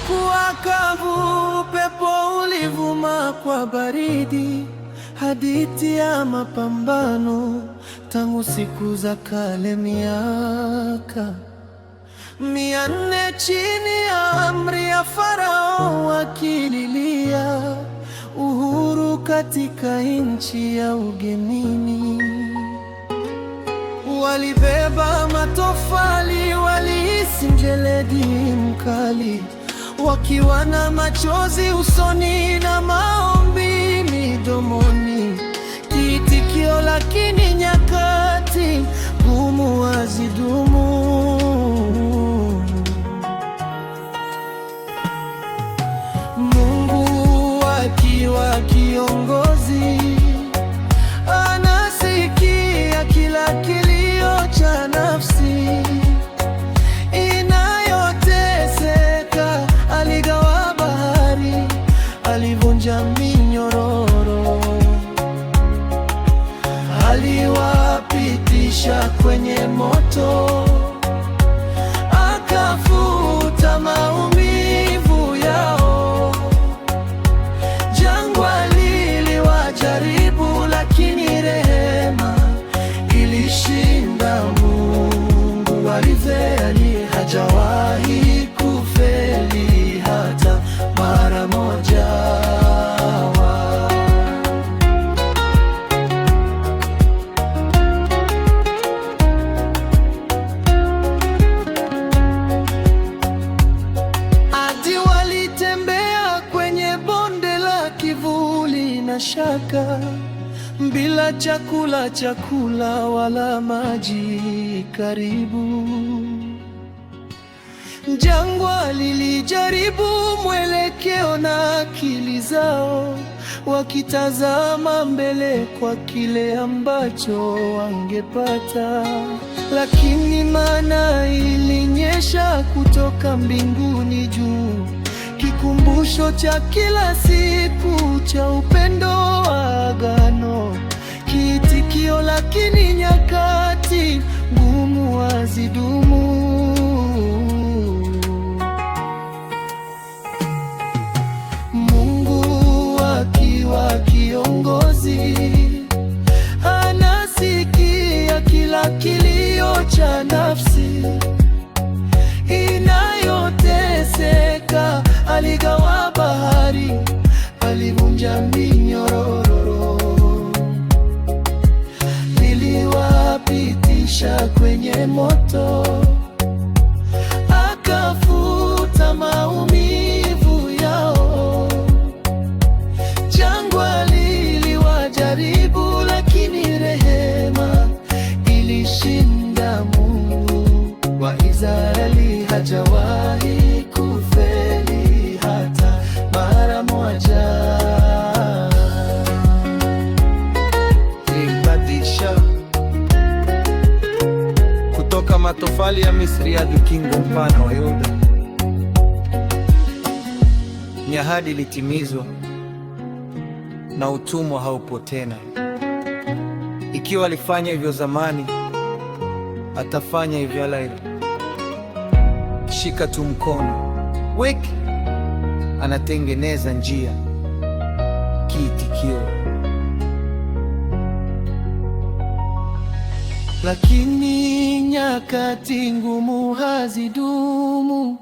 Haikuwa kavu, upepo ulivuma kwa baridi, hadithi ya mapambano tangu siku za kale. Miaka 400 chini ya amri ya Farao, wakililia uhuru katika nchi ya ugenini. Walibeba matofali, walihisi mjeledi mkali, wakiwa na machozi usoni na maombi midomoni. Kiitikio, lakini nyakati ngumu hazidumu. Mungu akiwa kiongozi, anasikia kila kilio cha nafsi inayoteseka. Aligawa bahari, alivunja minyororo, aliwapitisha kwenye moto, akafuta maumivu yao. Jangwa liliwajaribu, lakini rehema ilishinda. Mungu aliveli, hajawahi kufeli hata mara moja. Hadi walitembea kwenye bonde la kivuli na shaka, bila chakula wala maji karibu. Jangwa lilijaribu mwelekeo na akili zao, wakitazama mbele kwa kile ambacho wangepata. Lakini mana ilinyesha kutoka mbinguni juu, kikumbusho cha kila siku cha upendo wa agano. Kiitikio, lakini nyakati ngumu hazidumu. Mungu akiwa kiongozi, anasikia kila kilio cha nafsi inayoteseka. Aligawa bahari, alivunja minyororo, niliwapitisha kwenye moto, akafuta maumivu yao. Jangwa liliwajaribu, lakini rehema ilishinda. Mungu wa Israeli hajawahi kufeli hata mara moja. Kutoka matofali ya Misri hadi ukingo mpana wa Yordani, ni ahadi ilitimizwa na utumwa haupo tena. Ikiwa alifanya hivyo zamani, atafanya hivyo leo. Shika tu mkono, weki, anatengeneza njia. Kiitikio, lakini nyakati ngumu hazidumu.